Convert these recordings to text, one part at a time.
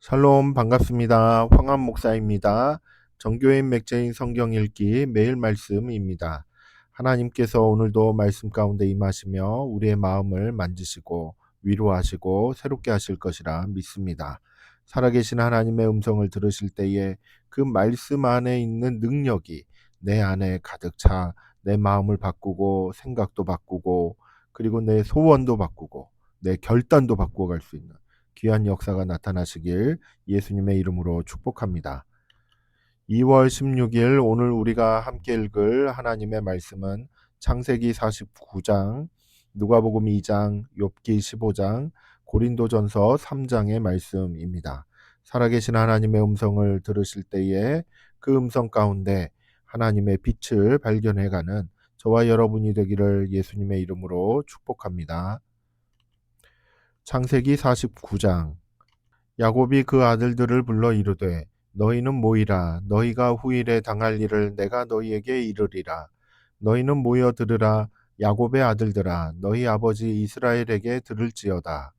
샬롬 반갑습니다. 황한 목사입니다. 정교인 맥제인 성경 읽기 매일 말씀입니다. 하나님께서 오늘도 말씀 가운데 임하시며 우리의 마음을 만지시고 위로하시고 새롭게 하실 것이라 믿습니다. 살아계신 하나님의 음성을 들으실 때에 그 말씀 안에 있는 능력이 내 안에 가득 차 내 마음을 바꾸고 생각도 바꾸고 그리고 내 소원도 바꾸고 내 결단도 바꾸어 갈 수 있는 귀한 역사가 나타나시길 예수님의 이름으로 축복합니다. 2월 16일 오늘 우리가 함께 읽을 하나님의 말씀은 창세기 49장, 누가복음 2장, 욥기 15장, 고린도전서 3장의 말씀입니다. 살아계신 하나님의 음성을 들으실 때에 그 음성 가운데 하나님의 빛을 발견해가는 저와 여러분이 되기를 예수님의 이름으로 축복합니다. 창세기 49장. 야곱이 그 아들들을 불러 이르되 너희는 모이라. 너희가 후일에 당할 일을 내가 너희에게 이르리라. 너희는 모여 들으라. 야곱의 아들들아, 너희 아버지 이스라엘에게 들을지어다.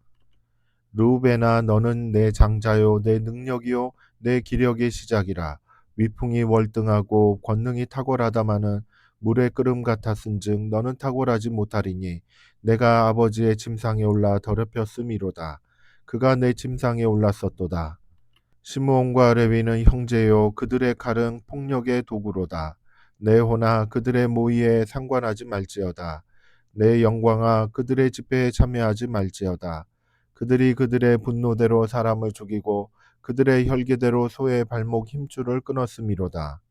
르우벤아, 너는 내 장자요 내 능력이요 내 기력의 시작이라. 위풍이 월등하고 권능이 탁월하다마는 물의 끓음 같았은즉 너는 탁월하지 못하리니 내가 아버지의 침상에 올라 더럽혔음이로다. 그가 내 침상에 올랐었도다. 시므온과 레위는 형제요 그들의 칼은 폭력의 도구로다. 내 호나 그들의 모의에 상관하지 말지어다. 내 영광아 그들의 집회에 참여하지 말지어다. 그들이 그들의 분노대로 사람을 죽이고 그들의 혈기대로 소의 발목 힘줄을 끊었음이로다.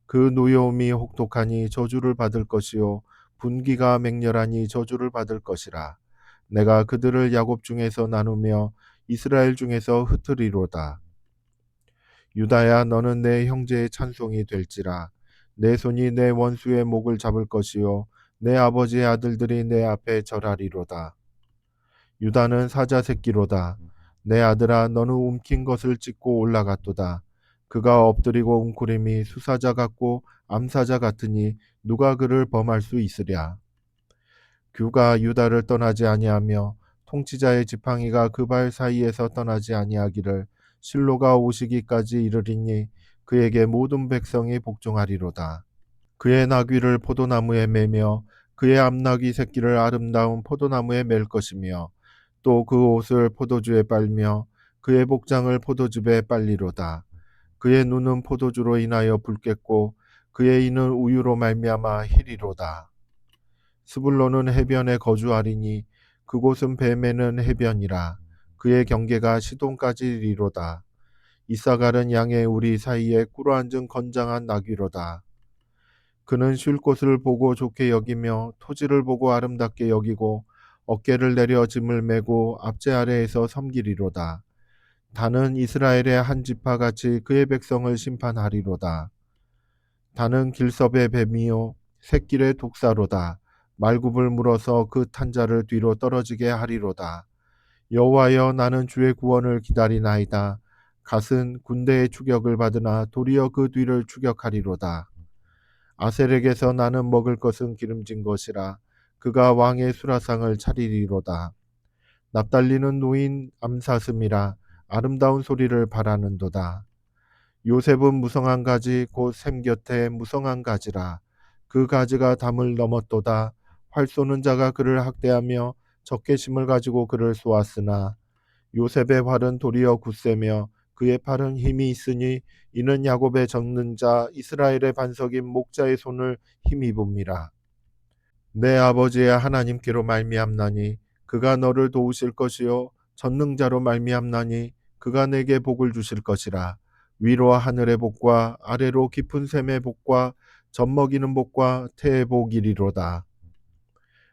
그 노여움이 혹독하니 저주를 받을 것이요 분기가 맹렬하니 저주를 받을 것이라. 내가 그들을 야곱 중에서 나누며 이스라엘 중에서 흩으리로다. 유다야, 너는 내 형제의 찬송이 될지라. 내 손이 내 원수의 목을 잡을 것이요 내 아버지의 아들들이 내 앞에 절하리로다. 유다는 사자 새끼로다. 내 아들아, 너는 움킨 것을 찢고 올라갔도다. 그가 엎드리고 웅크림이 수사자 같고 암사자 같으니 누가 그를 범할 수 있으랴. 규가 유다를 떠나지 아니하며 통치자의 지팡이가 그 발 사이에서 떠나지 아니하기를 실로가 오시기까지 이르리니 그에게 모든 백성이 복종하리로다. 그의 나귀를 포도나무에 매며 그의 암나귀 새끼를 아름다운 포도나무에 맬 것이며 또 그 옷을 포도주에 빨며 그의 복장을 포도즙에 빨리로다. 그의 눈은 포도주로 인하여 붉겠고 그의 이는 우유로 말미암아 희리로다. 스불론은 해변에 거주하리니 그곳은 뱀에는 해변이라. 그의 경계가 시돈까지 이리로다. 이사갈은 양의 우리 사이에 꿇어앉은 건장한 나귀로다. 그는 쉴 곳을 보고 좋게 여기며 토지를 보고 아름답게 여기고 어깨를 내려 짐을 메고 앞제 아래에서 섬기리로다. 다는 이스라엘의 한 지파같이 그의 백성을 심판하리로다. 다는 길섭의 뱀이요 샛길의 독사로다. 말굽을 물어서 그 탄자를 뒤로 떨어지게 하리로다. 여호와여, 나는 주의 구원을 기다리나이다. 갓은 군대의 추격을 받으나 도리어 그 뒤를 추격하리로다. 아셀에게서 나는 먹을 것은 기름진 것이라. 그가 왕의 수라상을 차리리로다. 납달리는 노인 암사슴이라. 아름다운 소리를 바라는도다. 요셉은 무성한 가지 곧 샘 곁에 무성한 가지라. 그 가지가 담을 넘었도다. 활 쏘는 자가 그를 학대하며 적개심을 가지고 그를 쏘았으나 요셉의 활은 도리어 굳세며 그의 팔은 힘이 있으니 이는 야곱의 적는 자 이스라엘의 반석인 목자의 손을 힘입음이라. 내 아버지의 하나님께로 말미암나니 그가 너를 도우실 것이요 전능자로 말미암나니 그가 내게 복을 주실 것이라. 위로 하늘의 복과 아래로 깊은 샘의 복과 젖먹이는 복과 태의 복이리로다.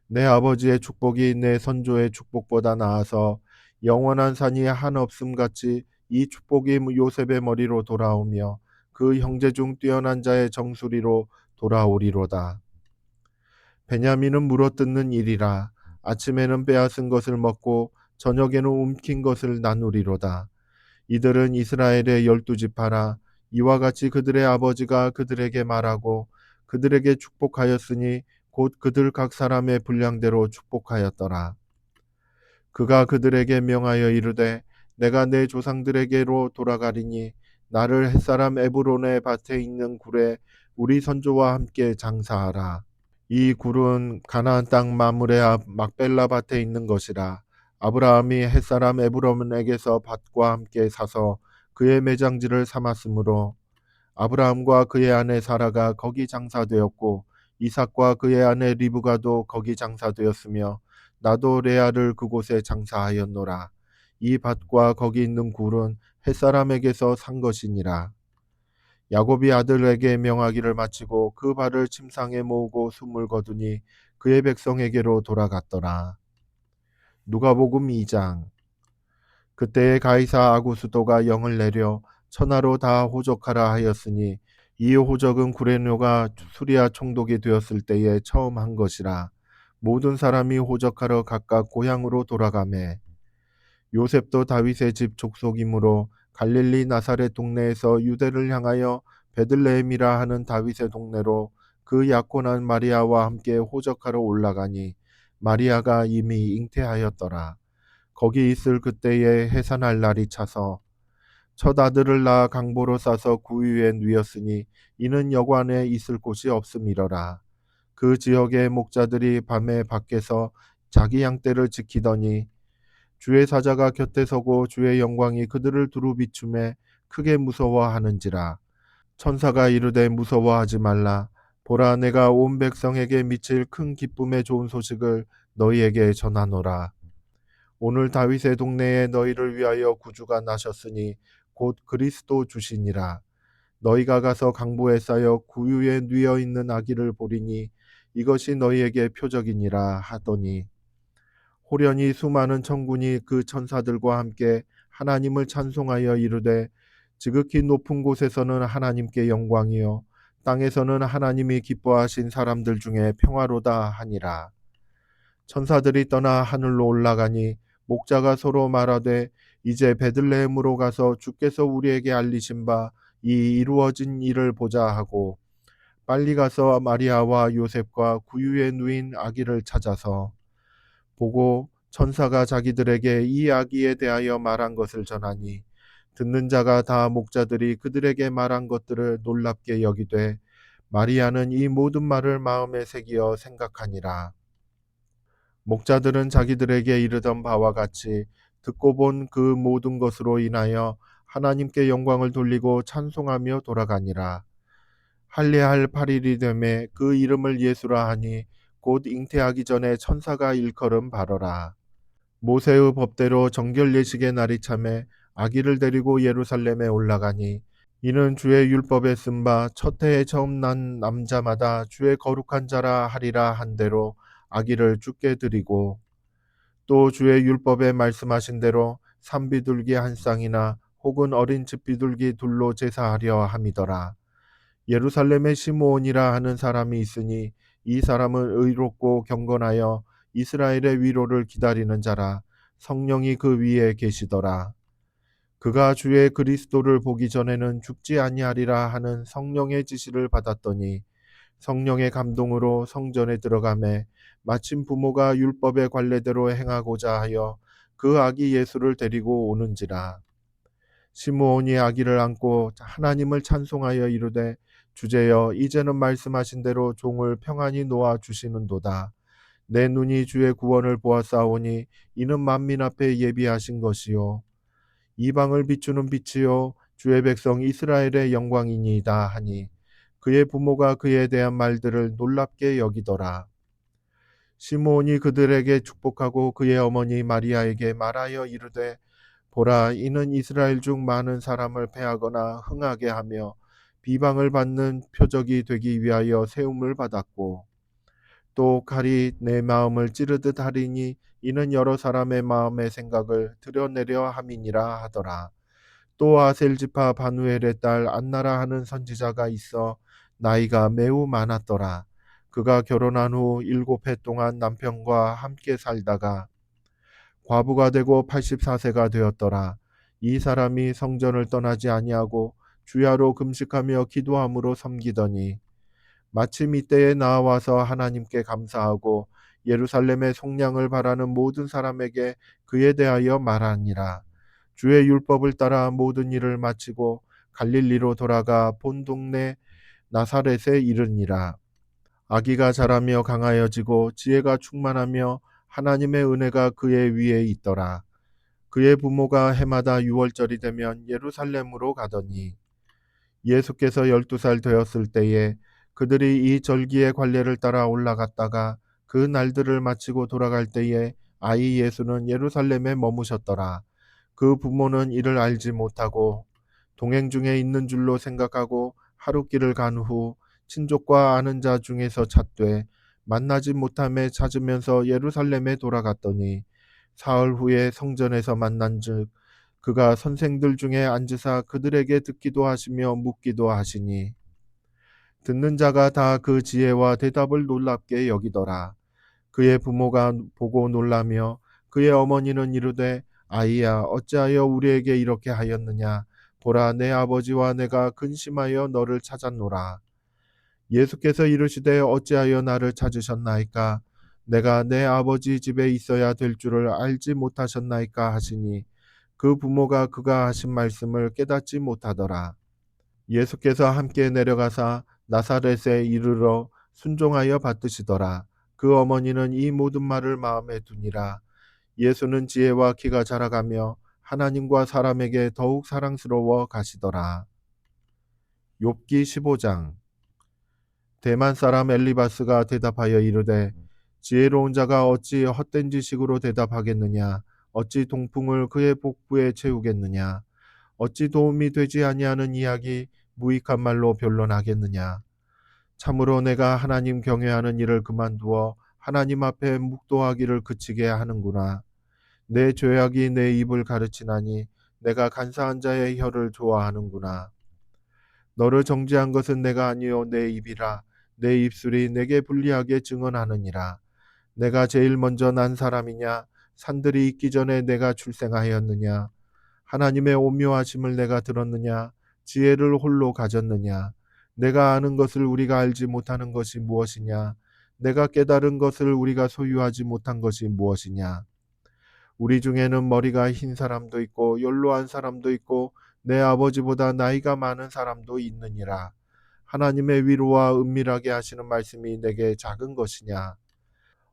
내 아버지의 축복이 내 선조의 축복보다 나아서 영원한 산이 한없음 같이 이 축복이 요셉의 머리로 돌아오며 그 형제 중 뛰어난 자의 정수리로 돌아오리로다. 베냐민은 물어뜯는 일이라. 아침에는 빼앗은 것을 먹고 저녁에는 움킨 것을 나누리로다. 이들은 이스라엘의 12지파라. 이와 같이 그들의 아버지가 그들에게 말하고 그들에게 축복하였으니 곧 그들 각 사람의 분량대로 축복하였더라. 그가 그들에게 명하여 이르되 내가 내 조상들에게로 돌아가리니 나를 햇사람 에브론의 밭에 있는 굴에 우리 선조와 함께 장사하라. 이 굴은 가나안 땅 마므레 앞 막벨라 밭에 있는 것이라. 아브라함이 햇사람 에브론에게서 밭과 함께 사서 그의 매장지를 삼았으므로 아브라함과 그의 아내 사라가 거기 장사되었고 이삭과 그의 아내 리브가도 거기 장사되었으며 나도 레아를 그곳에 장사하였노라. 이 밭과 거기 있는 굴은 햇사람에게서 산 것이니라. 야곱이 아들에게 명하기를 마치고 그 발을 침상에 모으고 숨을 거두니 그의 백성에게로 돌아갔더라. 누가복음 2장. 그때에 가이사 아구스도가 영을 내려 천하로 다 호적하라 하였으니 이 호적은 구레뇨가 수리아 총독이 되었을 때에 처음 한 것이라. 모든 사람이 호적하러 각각 고향으로 돌아가매 요셉도 다윗의 집 족속이므로 갈릴리 나사렛 동네에서 유대를 향하여 베들레헴이라 하는 다윗의 동네로 그 약혼한 마리아와 함께 호적하러 올라가니 마리아가 이미 잉태하였더라. 거기 있을 그때에 해산할 날이 차서 첫 아들을 낳아 강보로 싸서 구유에 누였으니 이는 여관에 있을 곳이 없음이러라. 그 지역의 목자들이 밤에 밖에서 자기 양떼를 지키더니 주의 사자가 곁에 서고 주의 영광이 그들을 두루 비춤에 크게 무서워하는지라. 천사가 이르되 무서워하지 말라. 보라 내가 온 백성에게 미칠 큰 기쁨의 좋은 소식을 너희에게 전하노라. 오늘 다윗의 동네에 너희를 위하여 구주가 나셨으니 곧 그리스도 주시니라. 너희가 가서 강보에 쌓여 구유에 뉘어 있는 아기를 보리니 이것이 너희에게 표적이니라 하더니 호련히 수많은 천군이 그 천사들과 함께 하나님을 찬송하여 이르되 지극히 높은 곳에서는 하나님께 영광이요 땅에서는 하나님이 기뻐하신 사람들 중에 평화로다 하니라. 천사들이 떠나 하늘로 올라가니 목자가 서로 말하되 이제 베들레헴으로 가서 주께서 우리에게 알리신 바 이 이루어진 일을 보자 하고 빨리 가서 마리아와 요셉과 구유에 누인 아기를 찾아서 보고 천사가 자기들에게 이 아기에 대하여 말한 것을 전하니 듣는 자가 다 목자들이 그들에게 말한 것들을 놀랍게 여기되 마리아는 이 모든 말을 마음에 새기어 생각하니라. 목자들은 자기들에게 이르던 바와 같이 듣고 본 그 모든 것으로 인하여 하나님께 영광을 돌리고 찬송하며 돌아가니라. 할례할 8일이 되매 그 이름을 예수라 하니 곧 잉태하기 전에 천사가 일컬음 바로라. 모세의 법대로 정결 예식의 날이 차매 아기를 데리고 예루살렘에 올라가니 이는 주의 율법에 쓴 바 첫 해에 처음 난 남자마다 주의 거룩한 자라 하리라 한 대로 아기를 주께 드리고 또 주의 율법에 말씀하신 대로 산비둘기 한 쌍이나 혹은 어린 집비둘기 둘로 제사하려 함이더라. 예루살렘에 시므온이라 하는 사람이 있으니 이 사람은 의롭고 경건하여 이스라엘의 위로를 기다리는 자라. 성령이 그 위에 계시더라. 그가 주의 그리스도를 보기 전에는 죽지 아니하리라 하는 성령의 지시를 받았더니 성령의 감동으로 성전에 들어가매 마침 부모가 율법의 관례대로 행하고자 하여 그 아기 예수를 데리고 오는지라. 시므온이 아기를 안고 하나님을 찬송하여 이르되 주제여 이제는 말씀하신 대로 종을 평안히 놓아 주시는도다. 내 눈이 주의 구원을 보았사오니 이는 만민 앞에 예비하신 것이요 이방을 비추는 빛이요 주의 백성 이스라엘의 영광이니이다 하니 그의 부모가 그에 대한 말들을 놀랍게 여기더라. 시므온이 그들에게 축복하고 그의 어머니 마리아에게 말하여 이르되 보라 이는 이스라엘 중 많은 사람을 패하거나 흥하게 하며 비방을 받는 표적이 되기 위하여 세움을 받았고 또 칼이 내 마음을 찌르듯 하리니 이는 여러 사람의 마음의 생각을 드러내려 함이니라 하더라. 또 아셀 지파 바누엘의 딸 안나라 하는 선지자가 있어 나이가 매우 많았더라. 그가 결혼한 후 7해 동안 남편과 함께 살다가 과부가 되고 84세가 되었더라. 이 사람이 성전을 떠나지 아니하고 주야로 금식하며 기도함으로 섬기더니 마침 이때에 나와서 하나님께 감사하고 예루살렘의 속량을 바라는 모든 사람에게 그에 대하여 말하니라. 주의 율법을 따라 모든 일을 마치고 갈릴리로 돌아가 본 동네 나사렛에 이르니라. 아기가 자라며 강하여지고 지혜가 충만하며 하나님의 은혜가 그의 위에 있더라. 그의 부모가 해마다 유월절이 되면 예루살렘으로 가더니 예수께서 12살 되었을 때에 그들이 이 절기의 관례를 따라 올라갔다가 그 날들을 마치고 돌아갈 때에 아이 예수는 예루살렘에 머무셨더라. 그 부모는 이를 알지 못하고 동행 중에 있는 줄로 생각하고 하루 길을 간 후 친족과 아는 자 중에서 찾되 만나지 못함에 찾으면서 예루살렘에 돌아갔더니 사흘 후에 성전에서 만난즉 그가 선생들 중에 앉으사 그들에게 듣기도 하시며 묻기도 하시니 듣는 자가 다 그 지혜와 대답을 놀랍게 여기더라. 그의 부모가 보고 놀라며 그의 어머니는 이르되 아이야 어찌하여 우리에게 이렇게 하였느냐 보라 내 아버지와 내가 근심하여 너를 찾았노라. 예수께서 이르시되 어찌하여 나를 찾으셨나이까 내가 내 아버지 집에 있어야 될 줄을 알지 못하셨나이까 하시니 그 부모가 그가 하신 말씀을 깨닫지 못하더라. 예수께서 함께 내려가사 나사렛에 이르러 순종하여 받드시더라. 그 어머니는 이 모든 말을 마음에 두니라. 예수는 지혜와 키가 자라가며 하나님과 사람에게 더욱 사랑스러워 가시더라. 욥기 15장. 대만 사람 엘리바스가 대답하여 이르되 지혜로운 자가 어찌 헛된 지식으로 대답하겠느냐 어찌 동풍을 그의 복부에 채우겠느냐 어찌 도움이 되지 아니하는 이야기 무익한 말로 변론하겠느냐. 참으로 내가 하나님 경외하는 일을 그만두어 하나님 앞에 묵도하기를 그치게 하는구나. 내 죄악이 내 입을 가르치나니 내가 간사한 자의 혀를 좋아하는구나. 너를 정죄한 것은 내가 아니요 내 입이라. 내 입술이 내게 불리하게 증언하느니라. 내가 제일 먼저 난 사람이냐 산들이 있기 전에 내가 출생하였느냐. 하나님의 오묘하심을 내가 들었느냐 지혜를 홀로 가졌느냐. 내가 아는 것을 우리가 알지 못하는 것이 무엇이냐. 내가 깨달은 것을 우리가 소유하지 못한 것이 무엇이냐. 우리 중에는 머리가 흰 사람도 있고 연로한 사람도 있고 내 아버지보다 나이가 많은 사람도 있느니라. 하나님의 위로와 은밀하게 하시는 말씀이 내게 작은 것이냐.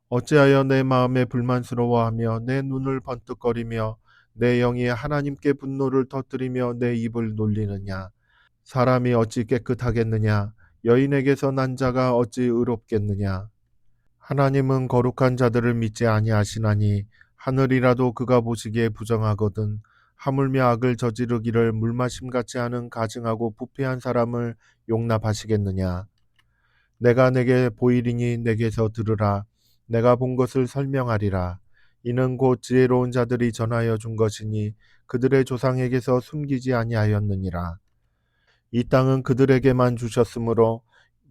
어찌하여 내 마음에 불만스러워하며 내 눈을 번뜩거리며 내 영이 하나님께 분노를 터뜨리며 내 입을 놀리느냐. 사람이 어찌 깨끗하겠느냐. 여인에게서 난 자가 어찌 의롭겠느냐. 하나님은 거룩한 자들을 믿지 아니하시나니 하늘이라도 그가 보시기에 부정하거든. 하물며 악을 저지르기를 물마심같이 하는 가증하고 부패한 사람을 용납하시겠느냐. 내가 내게 보이리니 내게서 들으라. 내가 본 것을 설명하리라. 이는 곧 지혜로운 자들이 전하여 준 것이니 그들의 조상에게서 숨기지 아니하였느니라. 이 땅은 그들에게만 주셨으므로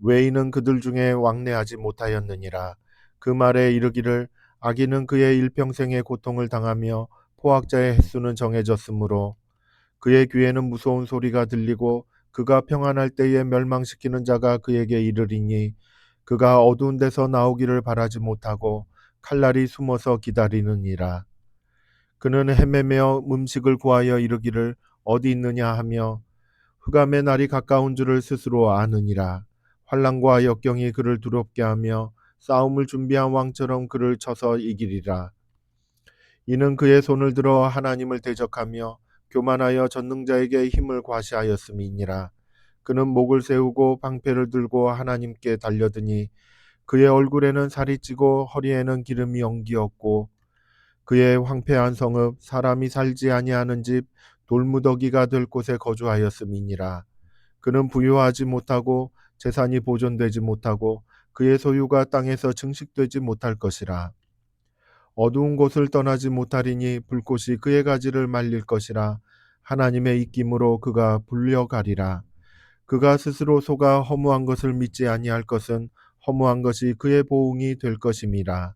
외인은 그들 중에 왕래하지 못하였느니라. 그 말에 이르기를 악인은 그의 일평생의 고통을 당하며 포악자의 횟수는 정해졌으므로 그의 귀에는 무서운 소리가 들리고 그가 평안할 때에 멸망시키는 자가 그에게 이르리니 그가 어두운 데서 나오기를 바라지 못하고 칼날이 숨어서 기다리느니라. 그는 헤매며 음식을 구하여 이르기를 어디 있느냐 하며 흑암의 날이 가까운 줄을 스스로 아느니라. 환난과 역경이 그를 두렵게 하며 싸움을 준비한 왕처럼 그를 쳐서 이기리라. 이는 그의 손을 들어 하나님을 대적하며 교만하여 전능자에게 힘을 과시하였음이니라. 그는 목을 세우고 방패를 들고 하나님께 달려드니 그의 얼굴에는 살이 찌고 허리에는 기름이 엉기었고 그의 황폐한 성읍 사람이 살지 아니하는 집 돌무더기가 될 곳에 거주하였음이니라. 그는 부유하지 못하고 재산이 보존되지 못하고 그의 소유가 땅에서 증식되지 못할 것이라. 어두운 곳을 떠나지 못하리니 불꽃이 그의 가지를 말릴 것이라. 하나님의 입김으로 그가 불려가리라. 그가 스스로 속아 허무한 것을 믿지 아니할 것은 허무한 것이 그의 보응이 될 것임이라.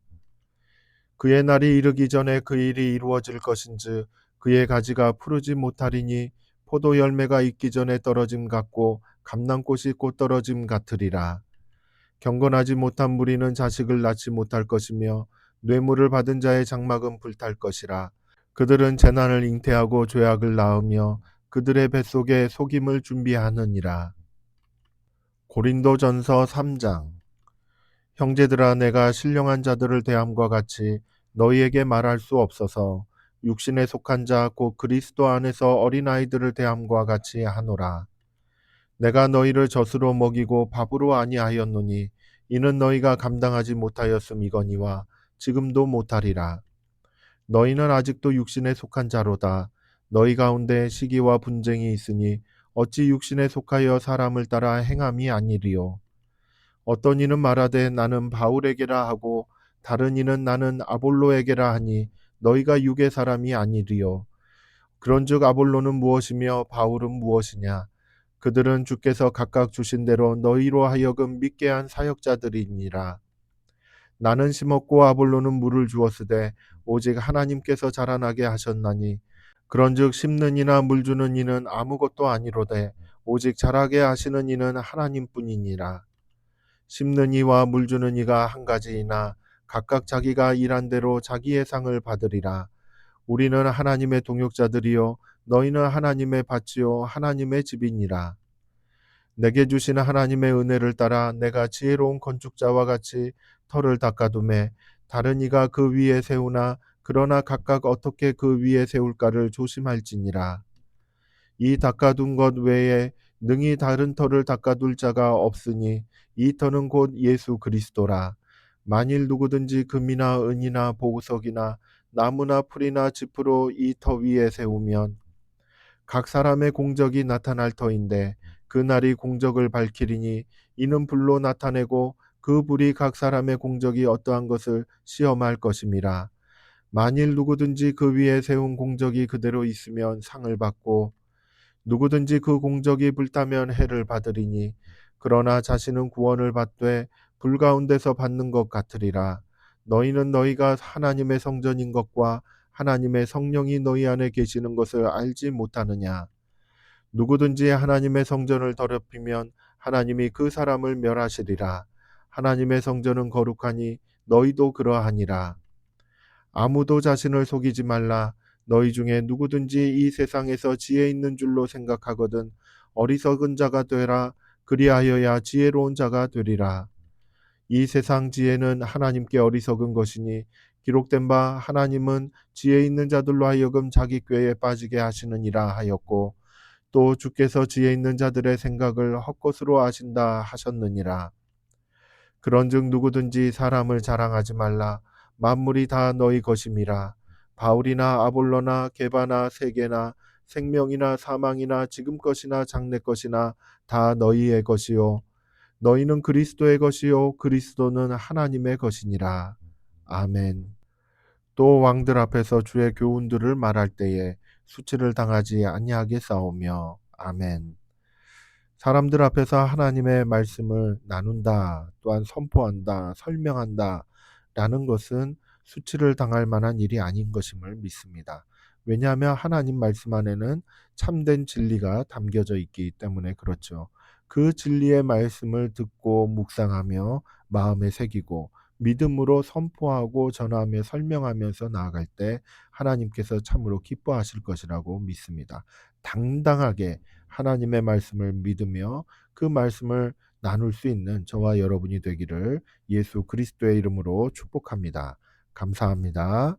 그의 날이 이르기 전에 그 일이 이루어질 것인즉 그의 가지가 푸르지 못하리니 포도 열매가 익기 전에 떨어짐 같고 감람꽃이 곧 떨어짐 같으리라. 경건하지 못한 무리는 자식을 낳지 못할 것이며 뇌물을 받은 자의 장막은 불탈 것이라. 그들은 재난을 잉태하고 죄악을 낳으며 그들의 뱃속에 속임을 준비하느니라. 고린도전서 3장. 형제들아, 내가 신령한 자들을 대함과 같이 너희에게 말할 수 없어서 육신에 속한 자 곧 그리스도 안에서 어린아이들을 대함과 같이 하노라. 내가 너희를 젖으로 먹이고 밥으로 아니하였노니 이는 너희가 감당하지 못하였음이거니와 지금도 못하리라. 너희는 아직도 육신에 속한 자로다. 너희 가운데 시기와 분쟁이 있으니 어찌 육신에 속하여 사람을 따라 행함이 아니리요. 어떤 이는 말하되 나는 바울에게라 하고 다른 이는 나는 아볼로에게라 하니 너희가 육의 사람이 아니리요. 그런즉 아볼로는 무엇이며 바울은 무엇이냐? 그들은 주께서 각각 주신 대로 너희로 하여금 믿게 한 사역자들이니라. 나는 심었고 아볼로는 물을 주었으되 오직 하나님께서 자라나게 하셨나니 그런즉 심는 이나 물 주는 이는 아무것도 아니로되 오직 자라게 하시는 이는 하나님뿐이니라. 심는 이와 물 주는 이가 한 가지이나 각각 자기가 일한 대로 자기의 상을 받으리라. 우리는 하나님의 동역자들이요 너희는 하나님의 밭이요 하나님의 집이니라. 내게 주시는 하나님의 은혜를 따라 내가 지혜로운 건축자와 같이 터를 닦아두매 다른 이가 그 위에 세우나 그러나 각각 어떻게 그 위에 세울까를 조심할지니라. 이 닦아둔 것 외에 능히 다른 터를 닦아둘 자가 없으니 이 터는 곧 예수 그리스도라. 만일 누구든지 금이나 은이나 보석이나 나무나 풀이나 짚으로 이 터 위에 세우면 각 사람의 공적이 나타날 터인데 그 날이 공적을 밝히리니 이는 불로 나타내고 그 불이 각 사람의 공적이 어떠한 것을 시험할 것임이라. 만일 누구든지 그 위에 세운 공적이 그대로 있으면 상을 받고 누구든지 그 공적이 불타면 해를 받으리니 그러나 자신은 구원을 받되 불 가운데서 받는 것 같으리라. 너희는 너희가 하나님의 성전인 것과 하나님의 성령이 너희 안에 계시는 것을 알지 못하느냐? 누구든지 하나님의 성전을 더럽히면 하나님이 그 사람을 멸하시리라. 하나님의 성전은 거룩하니 너희도 그러하니라. 아무도 자신을 속이지 말라. 너희 중에 누구든지 이 세상에서 지혜 있는 줄로 생각하거든 어리석은 자가 되라. 그리하여야 지혜로운 자가 되리라. 이 세상 지혜는 하나님께 어리석은 것이니 기록된 바 하나님은 지혜 있는 자들로 하여금 자기 꾀에 빠지게 하시느니라 하였고 또 주께서 지혜 있는 자들의 생각을 헛것으로 아신다 하셨느니라. 그런즉 누구든지 사람을 자랑하지 말라. 만물이 다 너희 것임이라. 바울이나 아볼로나 게바나 세계나 생명이나 사망이나 지금 것이나 장래 것이나 다 너희의 것이요 너희는 그리스도의 것이요 그리스도는 하나님의 것이니라. 아멘. 또 왕들 앞에서 주의 교훈들을 말할 때에 수치를 당하지 아니하게 싸우며. 아멘. 사람들 앞에서 하나님의 말씀을 나눈다, 또한 선포한다, 설명한다 라는 것은 수치를 당할 만한 일이 아닌 것임을 믿습니다. 왜냐하면 하나님 말씀 안에는 참된 진리가 담겨져 있기 때문에 그렇죠. 그 진리의 말씀을 듣고 묵상하며 마음에 새기고 믿음으로 선포하고 전하며 설명하면서 나아갈 때 하나님께서 참으로 기뻐하실 것이라고 믿습니다. 당당하게 하나님의 말씀을 믿으며 그 말씀을 나눌 수 있는 저와 여러분이 되기를 예수 그리스도의 이름으로 축복합니다. 감사합니다.